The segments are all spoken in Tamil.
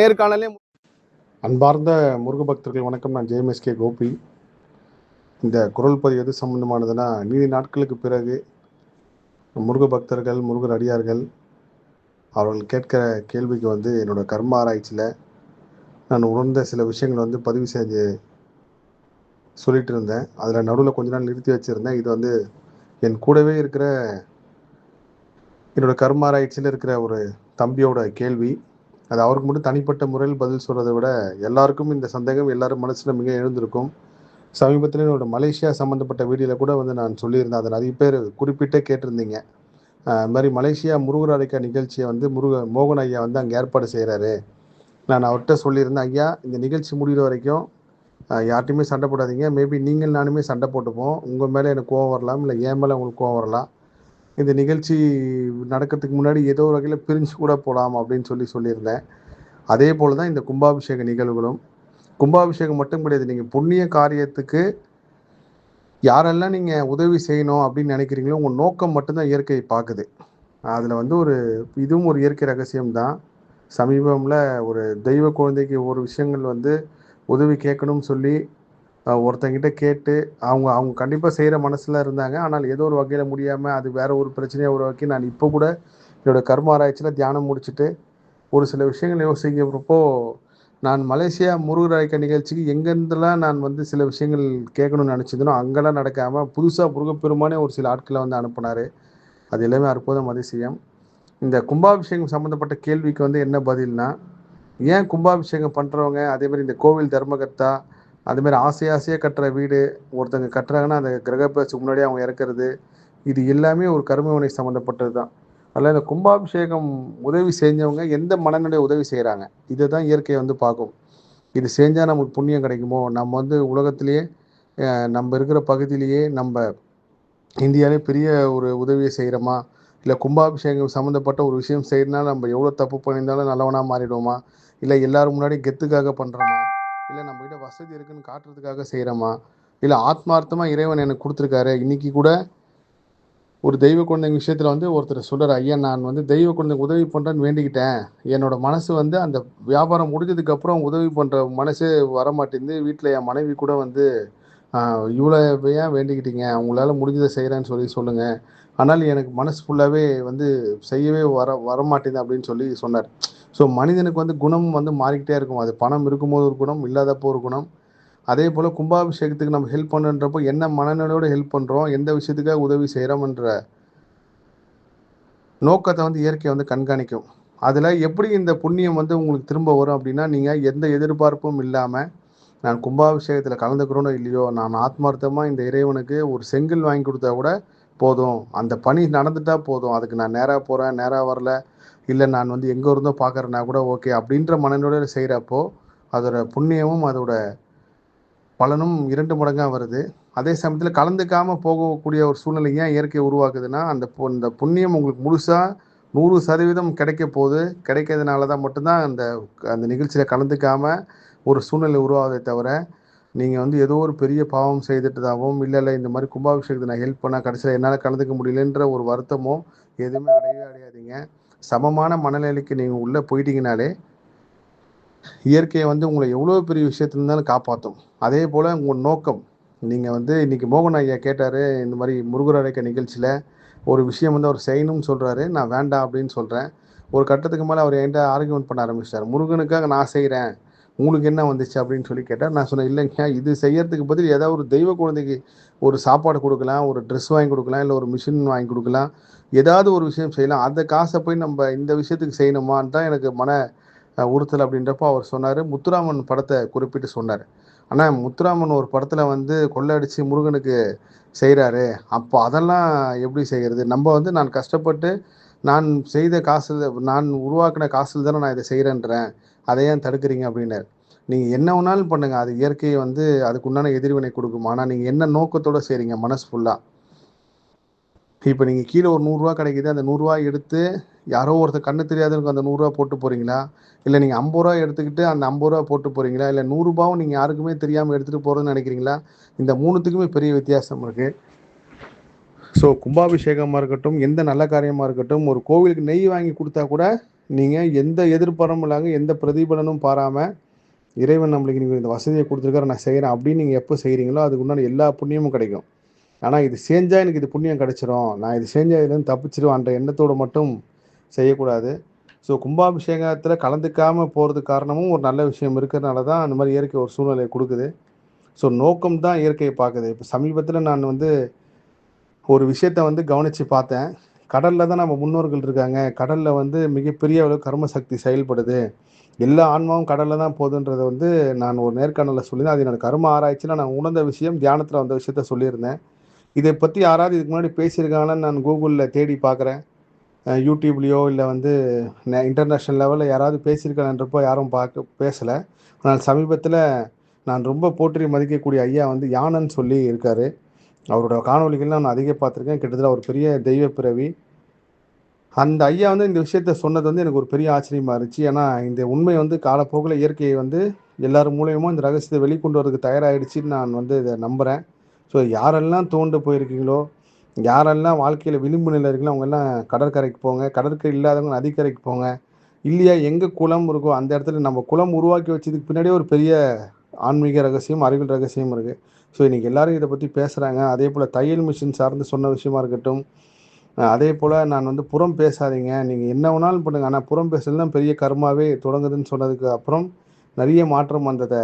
நேர்காணலே. அன்பார்ந்த முருக பக்தர்கள் வணக்கம். நான் ஜேஎம்எஸ்கே கோபி. இந்த குரல் பதிவு எது சம்பந்தமானதுன்னா, நீண்ட நாட்களுக்கு பிறகு முருக பக்தர்கள், முருகர் அடியார்கள் அவர்கள் கேட்கிற கேள்விக்கு என்னோட கர்ம ஆராய்ச்சியில் நான் உணர்ந்த சில விஷயங்கள் பதிவு செஞ்சு சொல்லிட்டு இருந்தேன். அதில் நடுவில் கொஞ்ச நாள் நிறுத்தி வச்சுருந்தேன். இது என் கூடவே இருக்கிற என்னோட கர்ம ஆராய்ச்சியில் இருக்கிற ஒரு தம்பியோட கேள்வி. அது அவருக்கு மட்டும் தனிப்பட்ட முறையில் பதில் சொல்கிறத விட எல்லாருக்கும் இந்த சந்தேகம் எல்லாரும் மனசில் மிக எழுந்திருக்கும். சமீபத்தில் என்னோட மலேசியா சம்மந்தப்பட்ட வீடியோவில் கூட நான் சொல்லியிருந்தேன். அதை நிறைய பேர் குறிப்பிட்டே கேட்டிருந்தீங்க. இது மாதிரி மலேசியா முருகர் அழைக்க நிகழ்ச்சியை மோகன் ஐயா அங்கே ஏற்பாடு செய்கிறாரு. நான் அவர்கிட்ட சொல்லியிருந்தேன், ஐயா இந்த நிகழ்ச்சி முடிகிற வரைக்கும் யார்ட்டையுமே சண்டை போடாதீங்க. மேபி நீங்கள் நானுமே சண்டை போட்டுப்போம். உங்கள் மேலே எனக்கு கோவம் வரலாம், இல்லை என் மேலே உங்களுக்கு கோவம் வரலாம். இந்த நிகழ்ச்சி நடக்கிறதுக்கு முன்னாடி ஏதோ ஒரு வகையில் பிரிஞ்சு கூட போகலாம் அப்படின்னு சொல்லியிருந்தேன். அதே போல் தான் இந்த கும்பாபிஷேக நிகழ்வுகளும். கும்பாபிஷேகம் மட்டும் கிடையாது, நீங்கள் புண்ணிய காரியத்துக்கு யாரெல்லாம் நீங்கள் உதவி செய்யணும் அப்படின்னு நினைக்கிறீங்களோ உங்கள் நோக்கம் மட்டும்தான் இயற்கை பார்க்குது. அதில் இதுவும் ஒரு இயற்கை ரகசியம்தான். சமீபத்தில் ஒரு தெய்வ குழந்தைக்கு ஒரு விஷயங்கள் உதவி கேட்கணும்னு சொல்லி ஒருத்தங்கிட்ட கேட்டு அவங்க கண்டிப்பாக செய்கிற மனசில் இருந்தாங்க. ஆனால் ஏதோ ஒரு வகையில் முடியாமல் அது வேற ஒரு பிரச்சனையை உருவாக்கி நான் இப்போ கூட என்னோடய கர்ம ஆராய்ச்சியில் தியானம் முடிச்சுட்டு ஒரு சில விஷயங்கள் யோசிக்கிறப்போ நான் மலேசியா முருகர் அழைக்க நிகழ்ச்சிக்கு எங்கேருந்துலாம் நான் சில விஷயங்கள் கேட்கணும்னு நினச்சிருந்தனோ அங்கெல்லாம் நடக்காமல் புதுசாக முருகப்பெருமானே ஒரு சில ஆட்களை அனுப்புனார். அது எல்லாமே அற்புதம், அதிசயம். இந்த கும்பாபிஷேகம் சம்மந்தப்பட்ட கேள்விக்கு என்ன பதில்னா, ஏன் கும்பாபிஷேகம் பண்ணுறவங்க அதேமாதிரி இந்த கோவில் தர்மகர்த்தா அதுமாரி ஆசையாக கட்டுற வீடு ஒருத்தங்க கட்டுறாங்கன்னா அந்த கிரகப்பிரவேசத்துக்கு முன்னாடியே அவங்க இறக்குறது, இது எல்லாமே ஒரு கர்மவினை சம்மந்தப்பட்டது தான். அதில் இந்த கும்பாபிஷேகம் உதவி செஞ்சவங்க எந்த மனநிலை உதவி செய்கிறாங்க, இதை தான் இயற்கையை பார்க்கும். இது செஞ்சால் நமக்கு புண்ணியம் கிடைக்குமோ, நம்ம உலகத்திலேயே நம்ம இருக்கிற பகுதியிலேயே நம்ம இந்தியாவிலே பெரிய ஒரு உதவியை செய்கிறோமா, இல்லை கும்பாபிஷேகம் சம்மந்தப்பட்ட ஒரு விஷயம் செய்யறதுனால நம்ம எவ்வளோ தப்பு பண்ணியிருந்தாலும் நல்லவனாக மாறிடுவோமா, இல்லை எல்லாரும் முன்னாடி கெத்துக்காக பண்ணுறோமா, இல்லை நம்மகிட்ட வசதி இருக்குன்னு காட்டுறதுக்காக செய்கிறோமா, இல்லை ஆத்மார்த்தமாக இறைவன் எனக்கு கொடுத்துருக்காரு. இன்றைக்கி கூட ஒரு தெய்வ குழந்தைங்க விஷயத்தில் ஒருத்தர் சொல்கிறார், ஐயா நான் தெய்வ குழந்தைங்க உதவி பண்ணுறேன்னு வேண்டிக்கிட்டேன். என்னோட மனசு அந்த வியாபாரம் முடிஞ்சதுக்கப்புறம் உதவி பண்ணுற மனசே வரமாட்டேங்குது. வீட்டில் என் மனைவி கூட இவ்வளோ ஏன் வேண்டிக்கிட்டீங்க, உங்களால் முடிஞ்சதை செய்கிறேன்னு சொல்லுங்கள். ஆனால் எனக்கு மனசு ஃபுல்லாகவே செய்யவே வரமாட்டேங்குது அப்படின்னு சொன்னார். ஸோ மனிதனுக்கு குணம் மாறிக்கிட்டே இருக்கும். அது பணம் இருக்கும்போது ஒரு குணம், இல்லாதப்போ ஒரு குணம். அதே போல் கும்பாபிஷேகத்துக்கு நம்ம ஹெல்ப் பண்ணுன்றப்போ என்ன மனநிலையோடு ஹெல்ப் பண்ணுறோம், எந்த விஷயத்துக்காக உதவி செய்கிறோம்ன்ற நோக்கத்தை இயற்கையை கண்காணிக்கும். அதில் எப்படி இந்த புண்ணியம் உங்களுக்கு திரும்ப வரும் அப்படின்னா, நீங்கள் எந்த எதிர்பார்ப்பும் இல்லாமல் நான் கும்பாபிஷேகத்தில் கலந்துக்கிறோனோ இல்லையோ, நான் ஆத்மார்த்தமாக இந்த இறைவனுக்கு ஒரு செங்கல் வாங்கி கொடுத்தா கூட போதும், அந்த பணி நடந்துட்டால் போதும், அதுக்கு நான் நேராக போகிறேன் நேராக வரல, இல்லை நான் எங்கே இருந்தோ பார்க்குறேன்னா கூட ஓகே அப்படின்ற மனநிலையோடு செய்கிறப்போ அதோட புண்ணியமும் அதோட பலனும் 2 மடங்காக வருது. அதே சமயத்தில் கலந்துக்காமல் போகக்கூடிய ஒரு சூழ்நிலை ஏன் இயற்கை உருவாக்குதுன்னா, அந்த புண்ணியம் உங்களுக்கு முழுசாக 100% கிடைக்க போகுது. கிடைக்கிறதுனால தான் மட்டும்தான் அந்த நிகழ்ச்சியில் கலந்துக்காமல் ஒரு சூழ்நிலை உருவாவதை தவிர, நீங்கள் ஏதோ ஒரு பெரிய பாவம் செய்துட்டதாகவும், இல்லை இந்த மாதிரி கும்பாபிஷேகத்தை நான் ஹெல்ப் பண்ணால் கடைசியில் என்னால் கலந்துக்க முடியலன்ற ஒரு வருத்தமோ எதுவுமே அடையாதீங்க. சமமான மனநிலைக்கு நீங்கள் உள்ளே போயிட்டீங்கனாலே இயற்கையை உங்களை எவ்வளோ பெரிய விஷயத்துல இருந்தாலும் காப்பாற்றும். அதே போல் உங்கள் நோக்கம், நீங்கள் இன்றைக்கி மோகன் ஐயா கேட்டார், இந்த மாதிரி முருகர் அழைக்க நிகழ்ச்சியில் ஒரு விஷயம் அவர் செய்யணும்னு சொல்கிறாரு, நான் வேண்டாம் அப்படின்னு சொல்கிறேன். ஒரு கட்டத்துக்கு மேலே அவர் என்கிட்ட ஆர்கியூமெண்ட் பண்ண ஆரம்பிச்சிட்டார். முருகனுக்காக நான் செய்கிறேன், உங்களுக்கு என்ன வந்துச்சு அப்படின்னு கேட்டார். நான் சொன்னேன், இல்லைங்க, இது செய்யறதுக்கு பதில் ஏதாவது ஒரு தெய்வ குழந்தைக்கு ஒரு சாப்பாடு கொடுக்கலாம், ஒரு ட்ரெஸ் வாங்கி கொடுக்கலாம், இல்லை ஒரு மிஷின் வாங்கி கொடுக்கலாம், ஏதாவது ஒரு விஷயம் செய்யலாம். அந்த காசை போய் நம்ம இந்த விஷயத்துக்கு செய்யணுமான்னு தான் எனக்கு மன உறுத்தல். அப்படின்றப்போ அவர் சொன்னார், முத்துராமன் படத்தை குறிப்பிட்டு சொன்னார். ஆனால் முத்துராமன் ஒரு படத்தில் கொள்ளடிச்சு முருகனுக்கு செய்கிறாரு, அப்போ அதெல்லாம் எப்படி செய்கிறது, நம்ம நான் கஷ்டப்பட்டு நான் செய்த காசில், நான் உருவாக்கின காசில் தானே நான் இதை செய்கிறேன்றேன், அதை ஏன் தடுக்கிறீங்க அப்படின்னார். நீங்கள் என்ன வேணாலும் பண்ணுங்கள், அது இயற்கையை அதுக்கு உண்டான எதிர்வினை கொடுக்கும். ஆனால் நீங்கள் என்ன நோக்கத்தோடு செய்கிறீங்க, மனசு ஃபுல்லாக. இப்போ நீங்கள் கீழே ஒரு 100 கிடைக்குது, அந்த 100 எடுத்து யாரோ ஒருத்தர் கண்ணு தெரியாதவங்க அந்த 100 போட்டு போகிறீங்களா, இல்லை நீங்கள் 50 எடுத்துக்கிட்டு அந்த 50 போட்டு போகிறீங்களா, இல்லை 100 நீங்கள் யாருக்குமே தெரியாமல் எடுத்துகிட்டு போகிறதுன்னு நினைக்கிறீங்களா? இந்த 3த்துக்குமே பெரிய வித்தியாசம் இருக்குது. ஸோ கும்பாபிஷேகமாக இருக்கட்டும், எந்த நல்ல காரியமாக இருக்கட்டும், ஒரு கோவிலுக்கு நெய் வாங்கி கொடுத்தா கூட நீங்கள் எந்த எதிர்பாரும் இல்லாமல் எந்த பிரதிபலனும் பாராமல் இறைவன் நம்மளுக்கு நீங்கள் இந்த வசதியை கொடுத்துருக்காரு நான் செய்கிறேன் அப்படின்னு நீங்கள் எப்போ செய்கிறீங்களோ அதுக்கு உண்டான எல்லா புண்ணியமும் கிடைக்கும். ஆனால் இது செஞ்சால் எனக்கு இது புண்ணியம் கிடைச்சிரும், நான் இது செஞ்சால் இதுலேருந்து தப்பிச்சிருவான்ற எண்ணத்தோடு மட்டும் செய்யக்கூடாது. ஸோ கும்பாபிஷேகத்தில் கலந்துக்காமல் போகிறதுக்கு காரணமும் ஒரு நல்ல விஷயம் இருக்கிறதுனால தான் அந்த மாதிரி இயற்கை ஒரு சூழ்நிலையை கொடுக்குது. ஸோ நோக்கம் தான் இயற்கையை பார்க்குது. இப்போ சமீபத்தில் நான் ஒரு விஷயத்தை கவனித்து பார்த்தேன். கடலில் தான் நம்ம முன்னோர்கள் இருக்காங்க, கடலில் மிகப்பெரிய அளவு கர்ம சக்தி செயல்படுது, எல்லா ஆன்மாவும் கடலில் தான் போகுதுன்றதை நான் ஒரு நேர்காணலில் சொல்லியிருந்தேன். அது என்னோட கர்ம ஆராய்ச்சியில் நான் உணர்ந்த விஷயம், தியானத்தில் வந்த விஷயத்த சொல்லியிருந்தேன். இதை பற்றி யாராவது இதுக்கு முன்னாடி பேசியிருக்காங்கன்னு நான் கூகுளில் தேடி பார்க்குறேன். யூடியூப்லேயோ இல்லை இன்டர்நேஷ்னல் லெவலில் யாராவது பேசியிருக்காங்கன்றப்போ யாரும் பேசலை. ஆனால் சமீபத்தில் நான் ரொம்ப போற்றி மதிக்கக்கூடிய ஐயா யானன்னு சொல்லி இருக்கார். அவரோட காணொலிகள்லாம் நான் அதிகம் பார்த்துருக்கேன். கிட்டத்தட்ட ஒரு பெரிய தெய்வ பிறவி. அந்த ஐயா இந்த விஷயத்த சொன்னது எனக்கு ஒரு பெரிய ஆச்சரியமாக இருந்துச்சு. ஏன்னா இந்த உண்மை காலப்போக்கில் இயற்கையை எல்லார் மூலியமும் இந்த ரகசியத்தை வெளிக்கொண்டு வரதுக்கு தயாராகிடுச்சின்னு நான் இதை நம்புகிறேன். ஸோ யாரெல்லாம் தோண்டு போயிருக்கீங்களோ, யாரெல்லாம் வாழ்க்கையில் விளிம்பு நிலை இருக்கீங்களோ அவங்கெல்லாம் கடற்கரைக்கு போங்க, கடற்கரை இல்லாதவங்க நதிக்கரைக்கு போங்க. இல்லையா எங்கே குளம் இருக்கோ அந்த இடத்துல நம்ம குளம் உருவாக்கி வச்சதுக்கு பின்னாடியே ஒரு பெரிய ஆன்மீக ரகசியம், அறிவியல் ரகசியம் இருக்குது. ஸோ இன்றைக்கி எல்லோரும் இதை பற்றி பேசுகிறாங்க. அதே போல் தையல் மிஷின் சார்ந்து சொன்ன விஷயமா இருக்கட்டும், அதே போல் நான் புறம் பேசாதீங்க, நீங்கள் என்ன வேணாலும் பண்ணுங்கள், ஆனால் புறம் பேசுறது தான் பெரிய கர்மாவே தொடங்குதுன்னு சொன்னதுக்கு அப்புறம் நிறைய மாற்றம் வந்ததை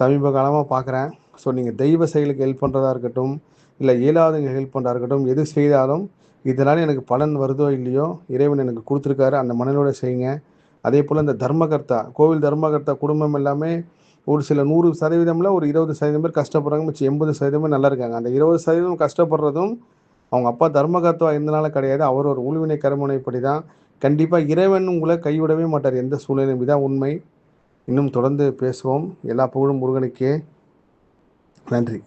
சமீப காலமாக பார்க்குறேன். ஸோ நீங்கள் தெய்வ செயலுக்கு ஹெல்ப் பண்ணுறதா இருக்கட்டும், இல்லை இயலாதவங்க ஹெல்ப் பண்ணுறதா இருக்கட்டும், எது செய்தாலும் இதனால் எனக்கு பலன் வருதோ இல்லையோ இறைவன் எனக்கு கொடுத்துருக்காரு, அந்த மனதோட செய்யுங்க. அதே போல் இந்த தர்மகர்த்தா, கோவில் தர்மகர்த்தா குடும்பம் எல்லாமே ஒரு சில 100% ஒரு 20% பேர் கஷ்டப்படுறாங்க, மிச்சம் 80% நல்லா இருக்காங்க. அந்த 20% கஷ்டப்படுறதும் அவங்க அப்பா தர்மகர்த்தா இருந்தனால கிடையாது, அவர் ஒரு ஊழ்வினை கர்மனைப்படி தான். கண்டிப்பாக இறைவன் உங்களை கைவிடவே மாட்டார் எந்த சூழ்நிலையும். இதான் உண்மை. இன்னும் தொடர்ந்து பேசுவோம். எல்லா புகழும் முருகனுக்கே. நன்றி.